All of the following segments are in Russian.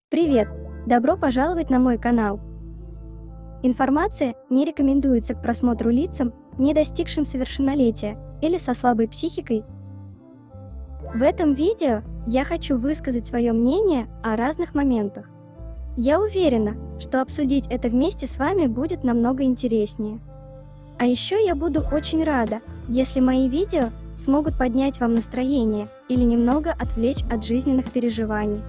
Привет! Добро пожаловать на мой канал. Информация не рекомендуется к просмотру лицам, не достигшим совершеннолетия или со слабой психикой. В этом видео я хочу высказать свое мнение о разных моментах. Я уверена, что обсудить это вместе с вами будет намного интереснее. А еще я буду очень рада, если мои видео смогут поднять вам настроение или немного отвлечь от жизненных переживаний.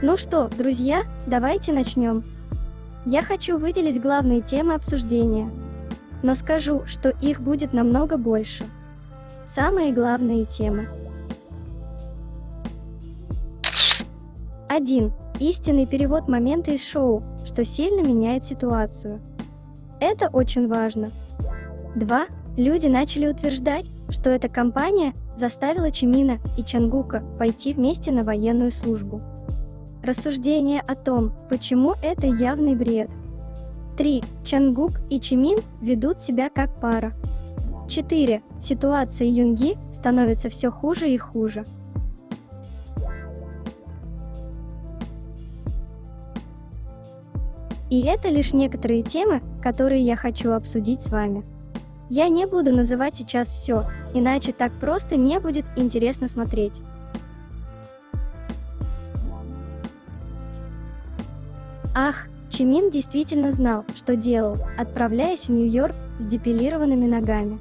Ну что, друзья, давайте начнем. Я хочу выделить главные темы обсуждения, но скажу, что их будет намного больше. Самые главные темы. 1. Истинный перевод момента из шоу, что сильно меняет ситуацию. Это очень важно. 2. Люди начали утверждать, что эта компания заставила Чимина и Чонгука пойти вместе на военную службу. Рассуждение о том, почему это явный бред. 3. Чонгук и Чимин ведут себя как пара. 4. Ситуация Юнги становится все хуже и хуже. И это лишь некоторые темы, которые я хочу обсудить с вами. Я не буду называть сейчас все, иначе так просто не будет интересно смотреть. Ах, Чимин действительно знал, что делал, отправляясь в Нью-Йорк с депилированными ногами.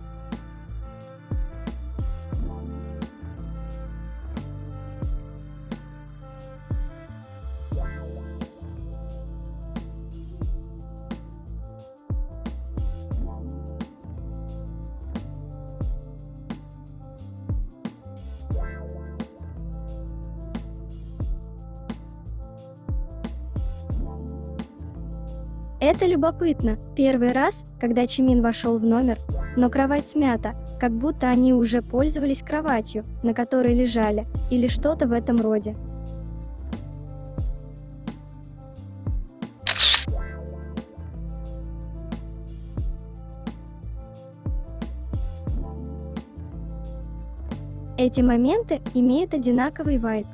Это любопытно. Первый раз, когда Чимин вошел в номер, но кровать смята, как будто они уже пользовались кроватью, на которой лежали, или что-то в этом роде. Эти моменты имеют одинаковый вайб.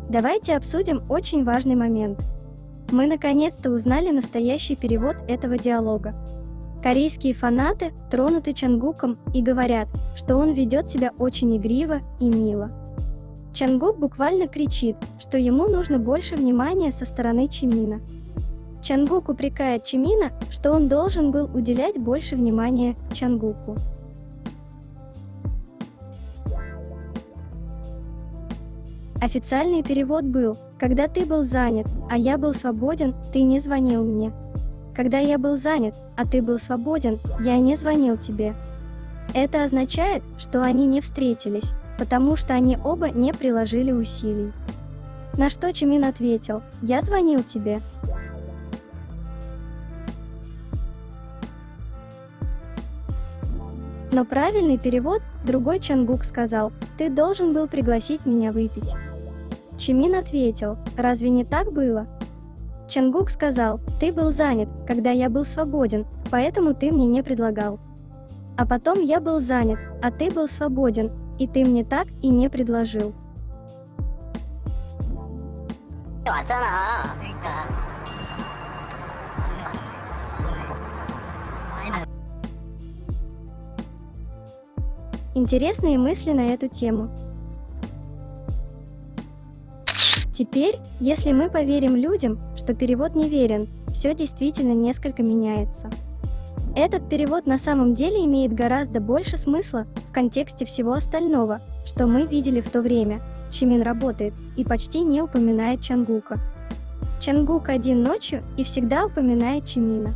Давайте обсудим очень важный момент. Мы наконец-то узнали настоящий перевод этого диалога. Корейские фанаты тронуты Чонгуком и говорят, что он ведет себя очень игриво и мило. Чонгук буквально кричит, что ему нужно больше внимания со стороны Чимина. Чонгук упрекает Чимина, что он должен был уделять больше внимания Чонгуку. Официальный перевод был: когда ты был занят, а я был свободен, ты не звонил мне. Когда я был занят, а ты был свободен, я не звонил тебе. Это означает, что они не встретились, потому что они оба не приложили усилий. На что Чимин ответил: я звонил тебе. Но правильный перевод другой Чонгук сказал: ты должен был пригласить меня выпить. Чимин ответил: разве не так было? Чонгук сказал: ты был занят, когда я был свободен, поэтому ты мне не предлагал. А потом я был занят, а ты был свободен, и ты мне так и не предложил. Интересные мысли на эту тему. Теперь, если мы поверим людям, что перевод неверен, все действительно несколько меняется. Этот перевод на самом деле имеет гораздо больше смысла в контексте всего остального, что мы видели в то время, Чимин работает и почти не упоминает Чангука. Чангук один ночью и всегда упоминает Чимина.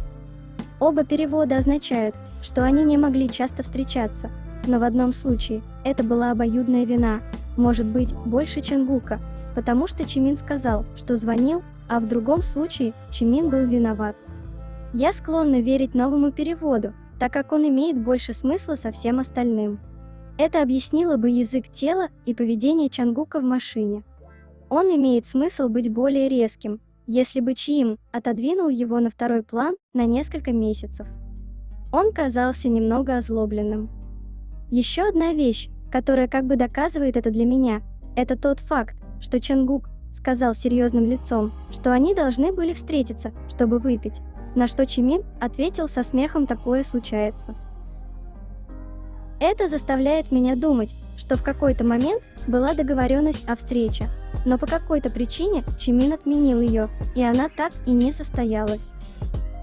Оба перевода означают, что они не могли часто встречаться, но в одном случае это была обоюдная вина, может быть, больше Чангука, потому что Чимин сказал, что звонил, а в другом случае Чимин был виноват. Я склонна верить новому переводу, так как он имеет больше смысла со всем остальным. Это объяснило бы язык тела и поведение Чангука в машине. Он имеет смысл быть более резким, если бы Чим отодвинул его на второй план на несколько месяцев. Он казался немного озлобленным. Еще одна вещь, которая как бы доказывает это для меня, это тот факт, что Чангук сказал серьезным лицом, что они должны были встретиться, чтобы выпить, на что Чимин ответил со смехом: «Такое случается». Это заставляет меня думать, что в какой-то момент была договоренность о встрече, но по какой-то причине Чимин отменил ее, и она так и не состоялась.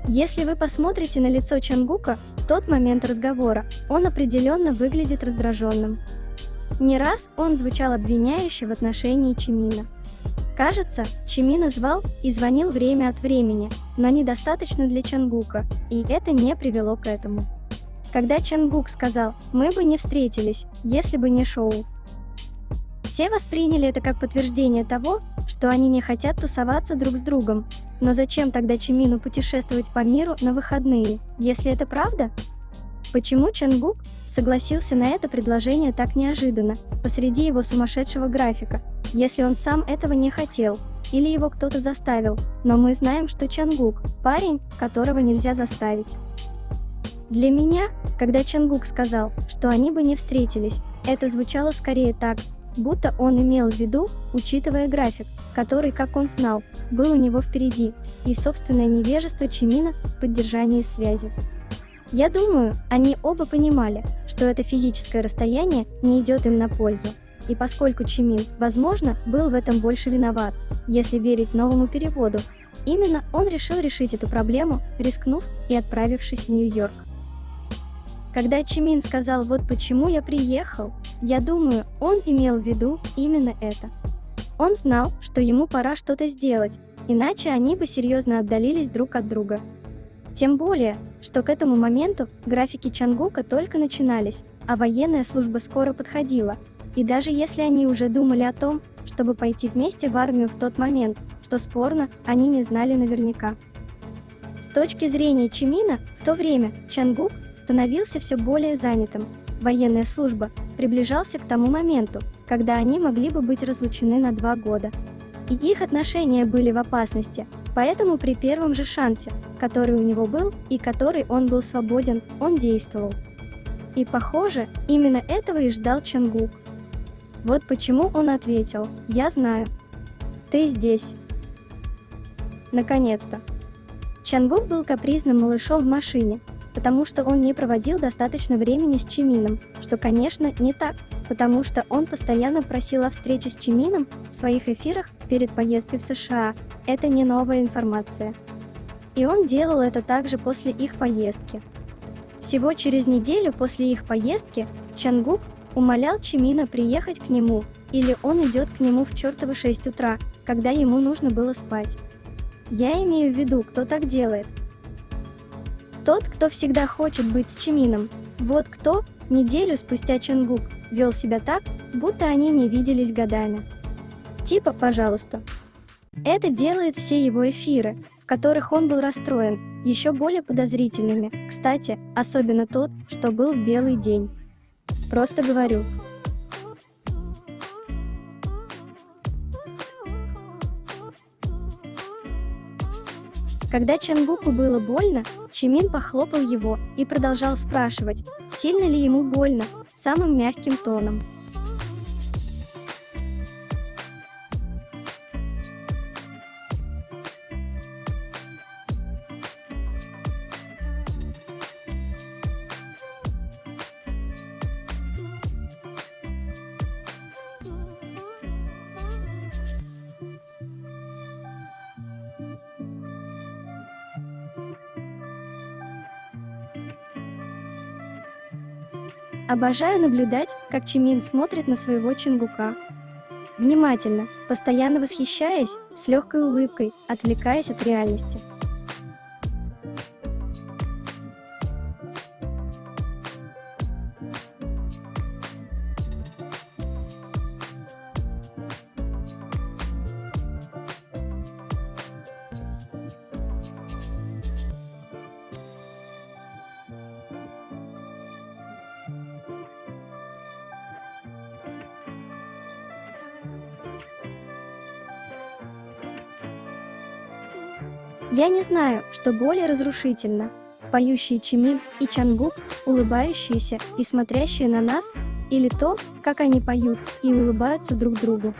Если вы посмотрите на лицо Чангука в тот момент разговора, он определенно выглядит раздраженным. Не раз он звучал обвиняюще в отношении Чимина. Кажется, Чимина звал и звонил время от времени, но недостаточно для Чангука, и это не привело к этому. Когда Чангук сказал: «Мы бы не встретились, если бы не шоу», все восприняли это как подтверждение того, что они не хотят тусоваться друг с другом. Но зачем тогда Чимину путешествовать по миру на выходные, если это правда? Почему Чангук согласился на это предложение так неожиданно, посреди его сумасшедшего графика, если он сам этого не хотел, или его кто-то заставил, но мы знаем, что Чангук – парень, которого нельзя заставить. Для меня, когда Чангук сказал, что они бы не встретились, это звучало скорее так, будто он имел в виду, учитывая график, который, как он знал, был у него впереди, и собственное невежество Чимина в поддержании связи. Я думаю, они оба понимали, что это физическое расстояние не идет им на пользу, и поскольку Чимин, возможно, был в этом больше виноват, если верить новому переводу, именно он решил решить эту проблему, рискнув и отправившись в Нью-Йорк. Когда Чимин сказал «вот почему я приехал», я думаю, он имел в виду именно это. Он знал, что ему пора что-то сделать, иначе они бы серьезно отдалились друг от друга. Тем более, что к этому моменту графики Чангука только начинались, а военная служба скоро подходила, и даже если они уже думали о том, чтобы пойти вместе в армию в тот момент, что спорно, они не знали наверняка. С точки зрения Чимина, в то время Чангук становился все более занятым. Военная служба приближался к тому моменту, когда они могли бы быть разлучены на 2 года. И их отношения были в опасности, поэтому при первом же шансе, который у него был и который он был свободен, он действовал. И похоже, именно этого и ждал Чангук. Вот почему он ответил: «Я знаю. Ты здесь». Наконец-то. Чангук был капризным малышом в машине, потому что он не проводил достаточно времени с Чимином, что, конечно, не так, потому что он постоянно просил о встрече с Чимином в своих эфирах перед поездкой в США. Это не новая информация. И он делал это также после их поездки. Всего через неделю после их поездки Чангук умолял Чимина приехать к нему, или он идет к нему в чертово 6 утра, когда ему нужно было спать. Я имею в виду, кто так делает. Тот, кто всегда хочет быть с Чимином. Вот кто, неделю спустя Чангук, вел себя так, будто они не виделись годами. Типа, пожалуйста. Это делает все его эфиры, в которых он был расстроен, еще более подозрительными, кстати, особенно тот, что был в белый день. Просто говорю. Когда Чангуку было больно, Чимин похлопал его и продолжал спрашивать, сильно ли ему больно, самым мягким тоном. Обожаю наблюдать, как Чимин смотрит на своего Чангука. внимательно, постоянно восхищаясь, с легкой улыбкой, отвлекаясь от реальности. Я не знаю, что более разрушительно. Поющие Чимин и Чангук, улыбающиеся и смотрящие на нас, или то, как они поют и улыбаются друг другу.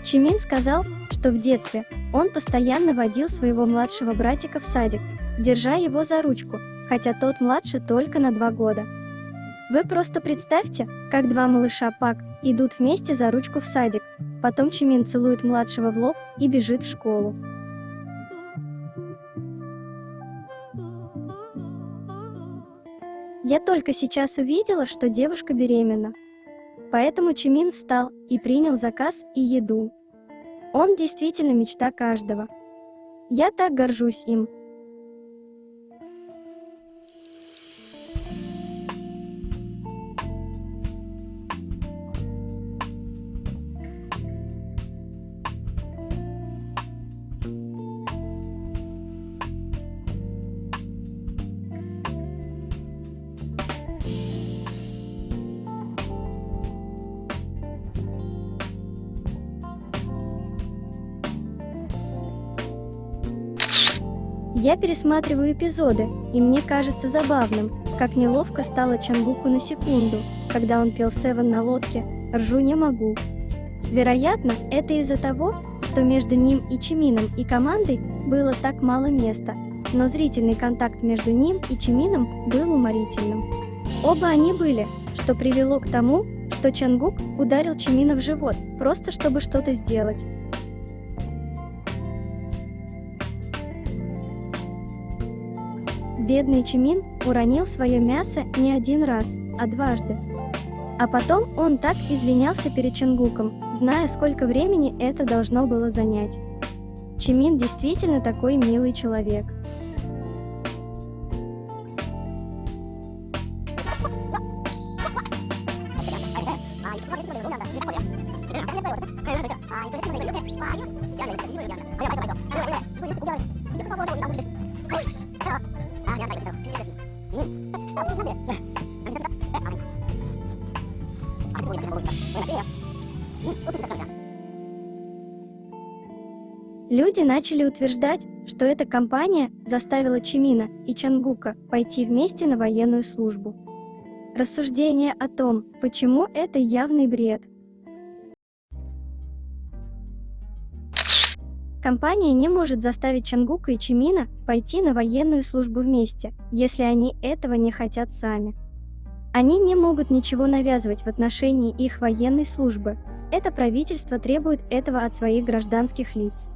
Чимин сказал, что в детстве он постоянно водил своего младшего братика в садик, держа его за ручку, хотя тот младше только на 2 года. Вы просто представьте, как 2 малыша Пак идут вместе за ручку в садик, потом Чимин целует младшего в лоб и бежит в школу. Я только сейчас увидела, что девушка беременна. Поэтому Чимин встал и принял заказ и еду. Он действительно мечта каждого. Я так горжусь им. Я пересматриваю эпизоды, и мне кажется забавным, как неловко стало Чангуку на секунду, когда он пел Seven на лодке «Ржу не могу». Вероятно, это из-за того, что между ним и Чимином и командой было так мало места, но зрительный контакт между ним и Чимином был уморительным. Оба они были, что привело к тому, что Чангук ударил Чимина в живот, просто чтобы что-то сделать. Бедный Чимин уронил свое мясо не 1 раз, а 2. А потом он так извинялся перед Чангуком, зная, сколько времени это должно было занять. Чимин действительно такой милый человек. Люди начали утверждать, что эта компания заставила Чимина и Чангука пойти вместе на военную службу. Рассуждение о том, почему это явный бред. Компания не может заставить Чангука и Чимина пойти на военную службу вместе, если они этого не хотят сами. Они не могут ничего навязывать в отношении их военной службы. Это правительство требует этого от своих гражданских лиц.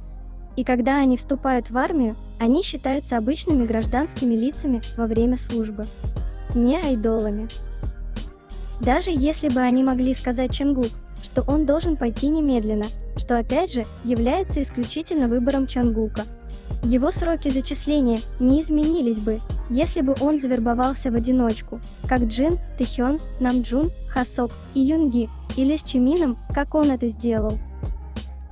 И когда они вступают в армию, они считаются обычными гражданскими лицами во время службы, не айдолами. Даже если бы они могли сказать Чангук, что он должен пойти немедленно, что опять же является исключительно выбором Чангука. Его сроки зачисления не изменились бы, если бы он завербовался в одиночку, как Джин, Тэхён, Намджун, Хасок и Юнги, или с Чимином, как он это сделал.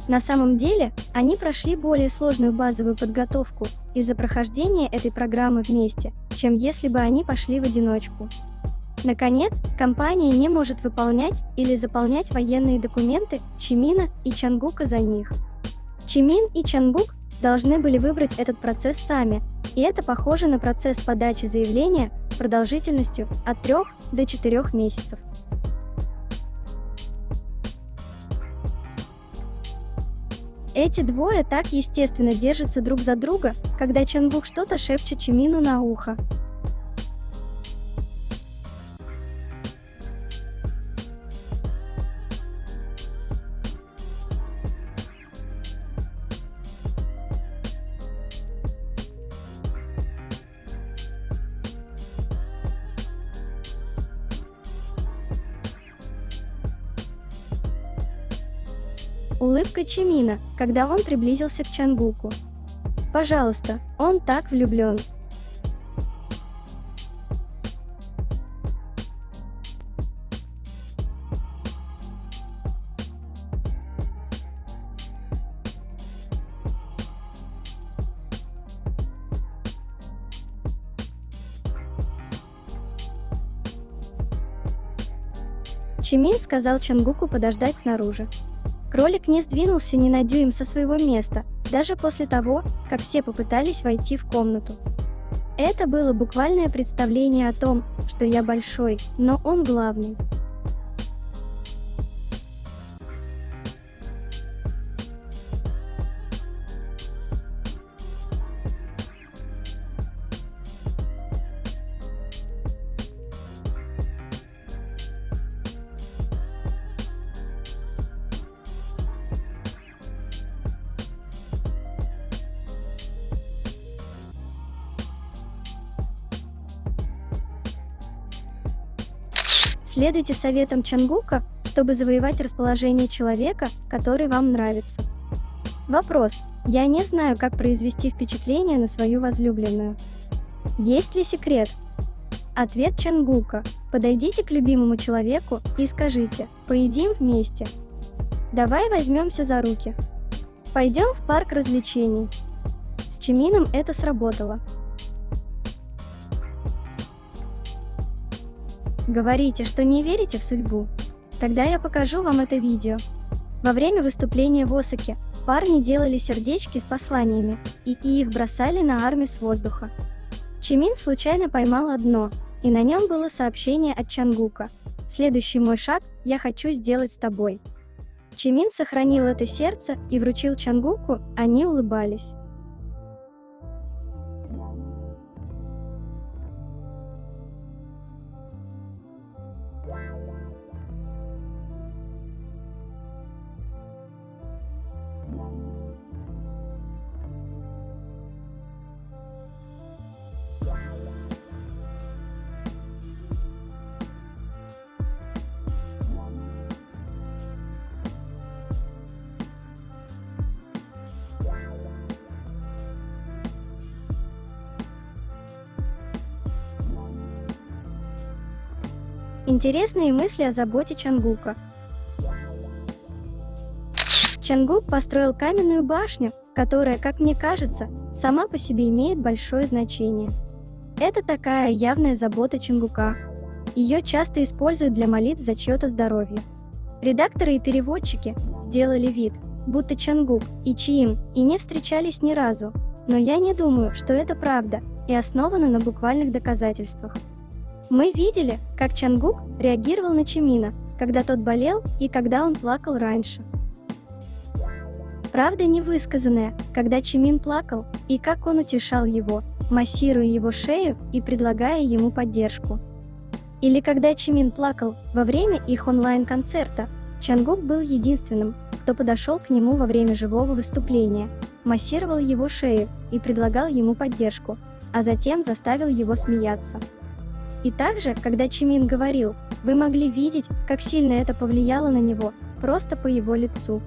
На самом деле, они прошли более сложную базовую подготовку из-за прохождения этой программы вместе, чем если бы они пошли в одиночку. Наконец, компания не может выполнять или заполнять военные документы Чимина и Чангука за них. Чимин и Чангук должны были выбрать этот процесс сами, и это похоже на процесс подачи заявления продолжительностью от 3 до 4 месяцев. Эти двое так естественно держатся друг за друга, когда Чангук что-то шепчет Чимину на ухо. Улыбка Чимина, когда он приблизился к Чангуку. Пожалуйста, он так влюблен. Чимин сказал Чангуку подождать снаружи. Кролик не сдвинулся ни на дюйм со своего места, даже после того, как все попытались войти в комнату. Это было буквальное представление о том, что я большой, но он главный. Следуйте советам Чангука, чтобы завоевать расположение человека, который вам нравится. Вопрос. Я не знаю, как произвести впечатление на свою возлюбленную. Есть ли секрет? Ответ Чангука. Подойдите к любимому человеку и скажите: «Поедим вместе». Давай возьмемся за руки. Пойдем в парк развлечений. С Чимином это сработало. Говорите, что не верите в судьбу? Тогда я покажу вам это видео. Во время выступления в Осаке парни делали сердечки с посланиями, и их бросали на армию с воздуха. Чимин случайно поймал одно, и на нем было сообщение от Чангука: «Следующий мой шаг я хочу сделать с тобой». Чимин сохранил это сердце и вручил Чангуку, они улыбались. Интересные мысли о заботе Чангука. Чангук построил каменную башню, которая, как мне кажется, сама по себе имеет большое значение. Это такая явная забота Чангука. Ее часто используют для молитв за чье-то здоровье. Редакторы и переводчики сделали вид, будто Чангук и Чиим и не встречались ни разу, но я не думаю, что это правда и основано на буквальных доказательствах. Мы видели, как Чангук реагировал на Чимина, когда тот болел и когда он плакал раньше. Правда невысказанная, когда Чимин плакал, и как он утешал его, массируя его шею и предлагая ему поддержку. Или когда Чимин плакал во время их онлайн-концерта, Чангук был единственным, кто подошел к нему во время живого выступления, массировал его шею и предлагал ему поддержку, а затем заставил его смеяться. И также, когда Чимин говорил, вы могли видеть, как сильно это повлияло на него, просто по его лицу.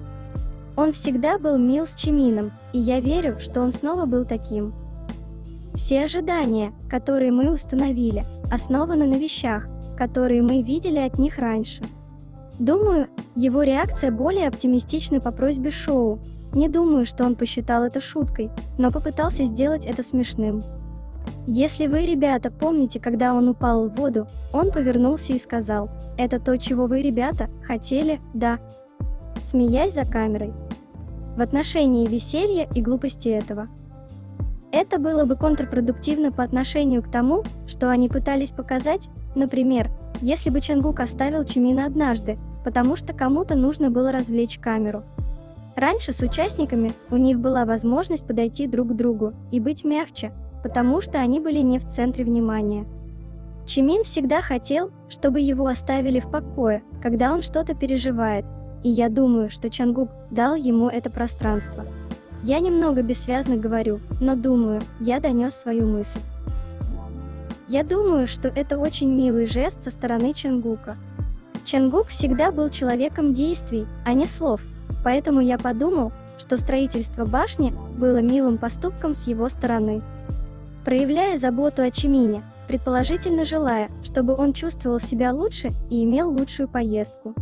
Он всегда был мил с Чимином, и я верю, что он снова был таким. Все ожидания, которые мы установили, основаны на вещах, которые мы видели от них раньше. Думаю, его реакция более оптимистична по просьбе шоу. Не думаю, что он посчитал это шуткой, но попытался сделать это смешным. Если вы, ребята, помните, когда он упал в воду, он повернулся и сказал: «Это то, чего вы, ребята, хотели, да?» Смеясь за камерой. В отношении веселья и глупости этого. Это было бы контрпродуктивно по отношению к тому, что они пытались показать, например, если бы Чангук оставил Чимина однажды, потому что кому-то нужно было развлечь камеру. Раньше с участниками у них была возможность подойти друг к другу и быть мягче, потому что они были не в центре внимания. Чимин всегда хотел, чтобы его оставили в покое, когда он что-то переживает, и я думаю, что Чангук дал ему это пространство. Я немного бессвязно говорю, но думаю, я донес свою мысль. Я думаю, что это очень милый жест со стороны Чангука. Чангук всегда был человеком действий, а не слов, поэтому я подумал, что строительство башни было милым поступком с его стороны. Проявляя заботу о Чимине, предположительно желая, чтобы он чувствовал себя лучше и имел лучшую поездку.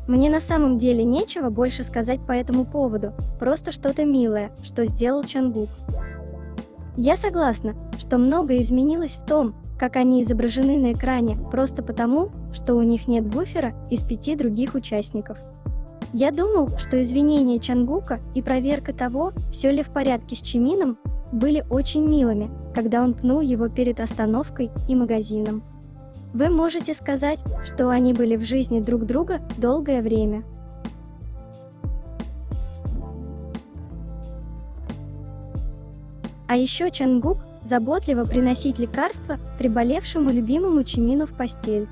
Мне на самом деле нечего больше сказать по этому поводу, просто что-то милое, что сделал Чангук. Я согласна, что многое изменилось в том, как они изображены на экране, просто потому, что у них нет буфера из 5 других участников. Я думал, что извинения Чангука и проверка того, все ли в порядке с Чимином, были очень милыми, когда он пнул его перед остановкой и магазином. Вы можете сказать, что они были в жизни друг друга долгое время. А еще Чангук заботливо приносить лекарства приболевшему любимому Чимину в постель.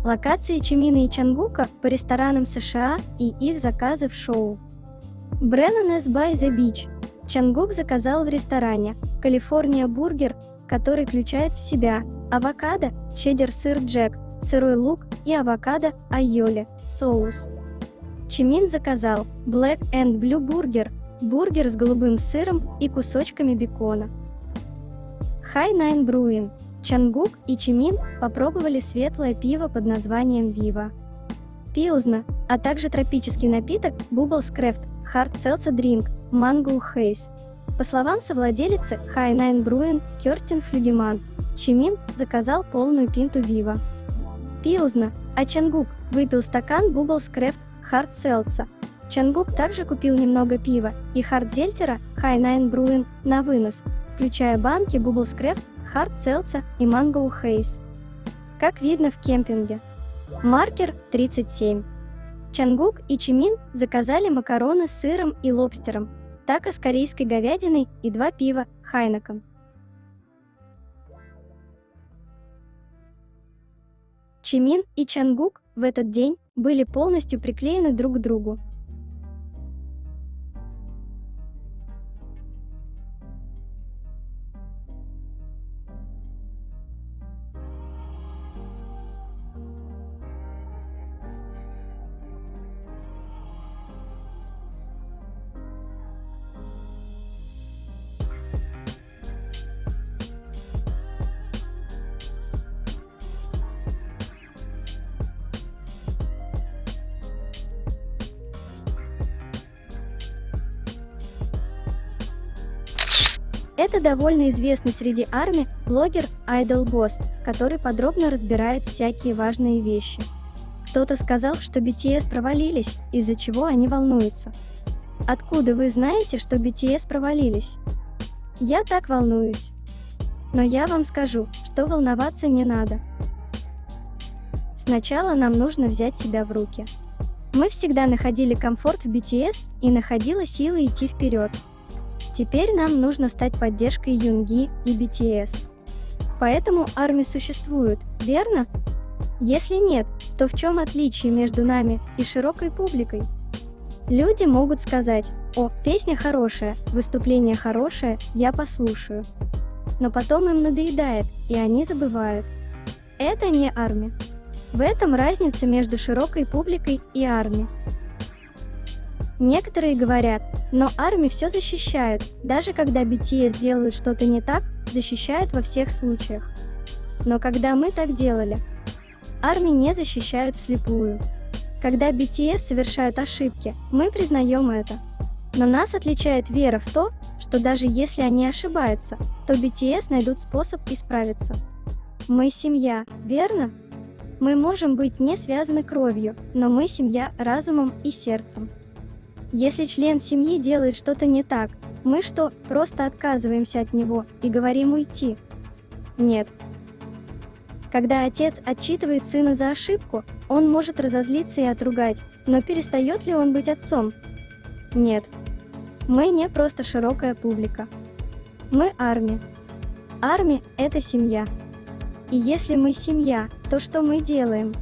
Локации Чимина и Чангука по ресторанам США и их заказы в шоу. Brennan's by the Beach. Чангук заказал в ресторане California Burger, который включает в себя авокадо, чеддер-сыр Джек, сырой лук и авокадо айоли, соус. Чимин заказал Black and Blue Burger, бургер с голубым сыром и кусочками бекона. High Nine Brewing. Чангук и Чимин попробовали светлое пиво под названием Viva Pilsner, а также тропический напиток Bubbles Craft Hard Seltzer Drink Mango Haze. По словам совладелицы High Nine Brewing Керстин Флюгеман, Чимин заказал полную пинту Viva Pilsner, а Чангук выпил стакан Bubbles Craft Hard Seltzer. Чангук также купил немного пива и хардзельтера High Nine Brewing на вынос, включая банки Bubbles Craft, Hard Seltzer и Mango Haze. Как видно в кемпинге. Маркер 37. Чангук и Чимин заказали макароны с сыром и лобстером, тако с корейской говядиной и 2 пива Хайнекен. Чимин и Чангук в этот день были полностью приклеены друг к другу. Это довольно известный среди ARMY блогер Idol Boss, который подробно разбирает всякие важные вещи. Кто-то сказал, что BTS провалились, из-за чего они волнуются. Откуда вы знаете, что BTS провалились? Я так волнуюсь. Но я вам скажу, что волноваться не надо. Сначала нам нужно взять себя в руки. Мы всегда находили комфорт в BTS и находила силы идти вперед. Теперь нам нужно стать поддержкой Юнги и BTS. Поэтому ARMY существует, верно? Если нет, то в чем отличие между нами и широкой публикой? Люди могут сказать: «О, песня хорошая, выступление хорошее, я послушаю». Но потом им надоедает, и они забывают. Это не ARMY. В этом разница между широкой публикой и ARMY. Некоторые говорят: но ARMY все защищают, даже когда BTS делают что-то не так, защищают во всех случаях. Но когда мы так делали, ARMY не защищают вслепую. Когда BTS совершают ошибки, мы признаем это. Но нас отличает вера в то, что даже если они ошибаются, то BTS найдут способ исправиться. Мы семья, верно? Мы можем быть не связаны кровью, но мы семья разумом и сердцем. Если член семьи делает что-то не так, мы что, просто отказываемся от него и говорим уйти? Нет. Когда отец отчитывает сына за ошибку, он может разозлиться и отругать, но перестает ли он быть отцом? Нет. Мы не просто широкая публика. Мы армия. Армия – это семья. И если мы семья, то что мы делаем?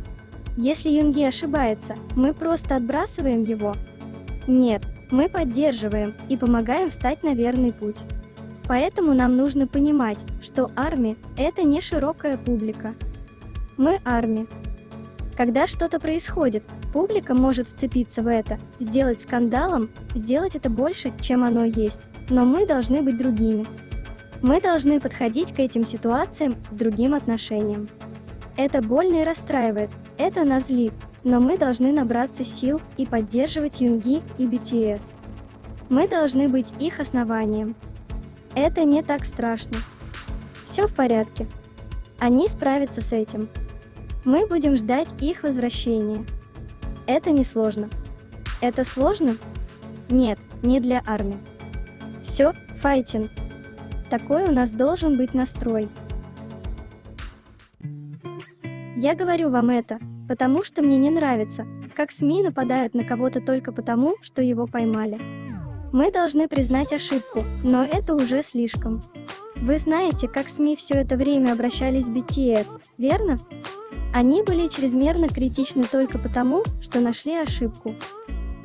Если Юнги ошибается, мы просто отбрасываем его? Нет, мы поддерживаем и помогаем встать на верный путь. Поэтому нам нужно понимать, что армия – это не широкая публика. Мы армия. Когда что-то происходит, публика может вцепиться в это, сделать скандалом, сделать это больше, чем оно есть, но мы должны быть другими. Мы должны подходить к этим ситуациям с другим отношением. Это больно и расстраивает, это нас злит, но мы должны набраться сил и поддерживать Юнги и BTS. Мы должны быть их основанием. Это не так страшно. Все в порядке. Они справятся с этим. Мы будем ждать их возвращения. Это не сложно. Это сложно? Нет, не для армии. Все, файтинг. Такой у нас должен быть настрой. Я говорю вам это, потому что мне не нравится, как СМИ нападают на кого-то только потому, что его поймали. Мы должны признать ошибку, но это уже слишком. Вы знаете, как СМИ все это время обращались с BTS, верно? Они были чрезмерно критичны только потому, что нашли ошибку.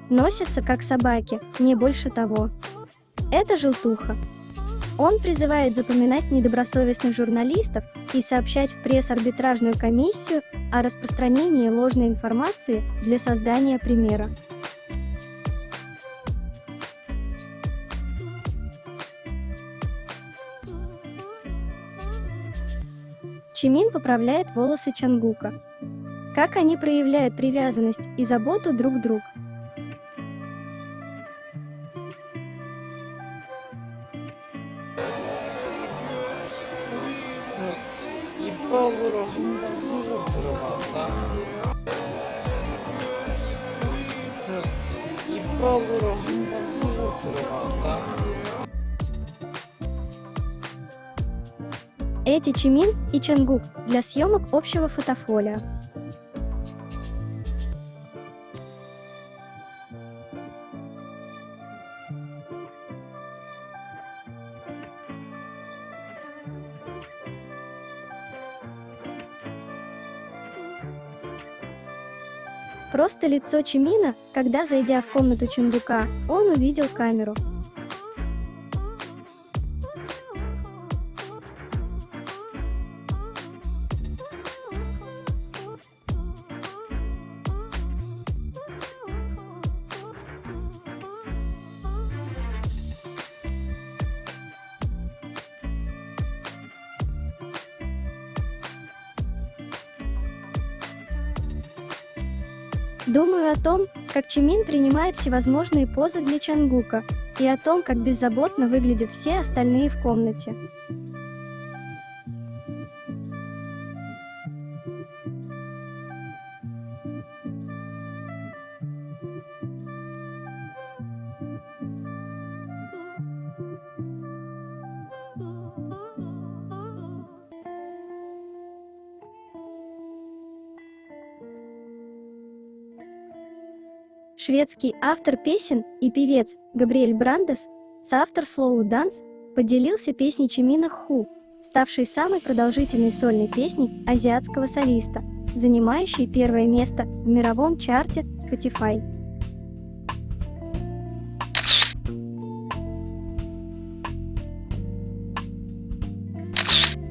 Носятся как собаки, не больше того. Это желтуха. Он призывает запоминать недобросовестных журналистов и сообщать в пресс-арбитражную комиссию о распространении ложной информации для создания примера. Чимин поправляет волосы Чангука. Как они проявляют привязанность и заботу друг к другу. 입학으로 한번 한국 들어갈까? 입학으로 한번 한국 들어갈까? Эти Чимин и Чангук для съемок общего фотофолио. Просто лицо Чимина, когда, зайдя в комнату Чангука, он увидел камеру. Думаю о том, как Чимин принимает всевозможные позы для Чангука, и о том, как беззаботно выглядят все остальные в комнате. Шведский автор песен и певец Габриэль Брандес, соавтор Slow Dance, поделился песней Чимина «Ху», ставшей самой продолжительной сольной песней азиатского солиста, занимающей первое место в мировом чарте Spotify.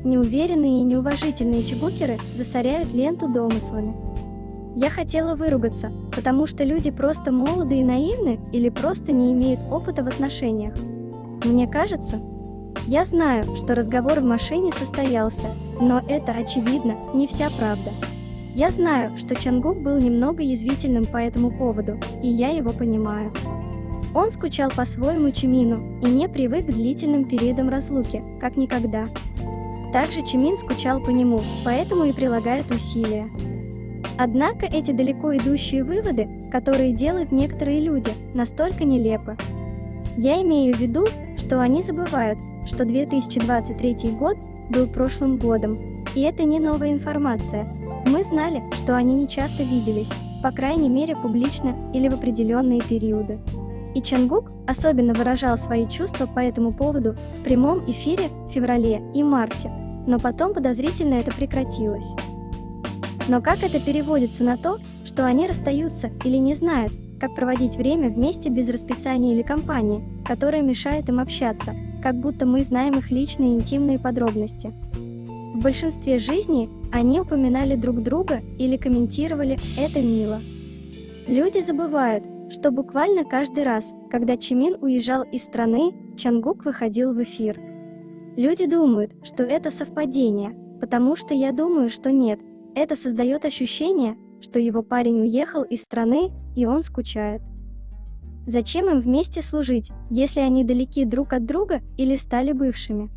Неуверенные и неуважительные чебукеры засоряют ленту домыслами. Я хотела выругаться, потому что люди просто молоды и наивны или просто не имеют опыта в отношениях. Мне кажется, я знаю, что разговор в машине состоялся, но это, очевидно, не вся правда. Я знаю, что Чангук был немного язвительным по этому поводу, и я его понимаю. Он скучал по своему Чимину и не привык к длительным периодам разлуки, как никогда. Также Чимин скучал по нему, поэтому и прилагает усилия. Однако эти далеко идущие выводы, которые делают некоторые люди, настолько нелепы. Я имею в виду, что они забывают, что 2023 год был прошлым годом, и это не новая информация. Мы знали, что они не часто виделись, по крайней мере публично или в определенные периоды. И Чангук особенно выражал свои чувства по этому поводу в прямом эфире в феврале и марте, но потом подозрительно это прекратилось. Но как это переводится на то, что они расстаются или не знают, как проводить время вместе без расписания или компании, которая мешает им общаться, как будто мы знаем их личные интимные подробности. В большинстве жизней они упоминали друг друга или комментировали «это мило». Люди забывают, что буквально каждый раз, когда Чимин уезжал из страны, Чангук выходил в эфир. Люди думают, что это совпадение, потому что я думаю, что нет. Это создает ощущение, что его парень уехал из страны, и он скучает. Зачем им вместе служить, если они далеки друг от друга или стали бывшими?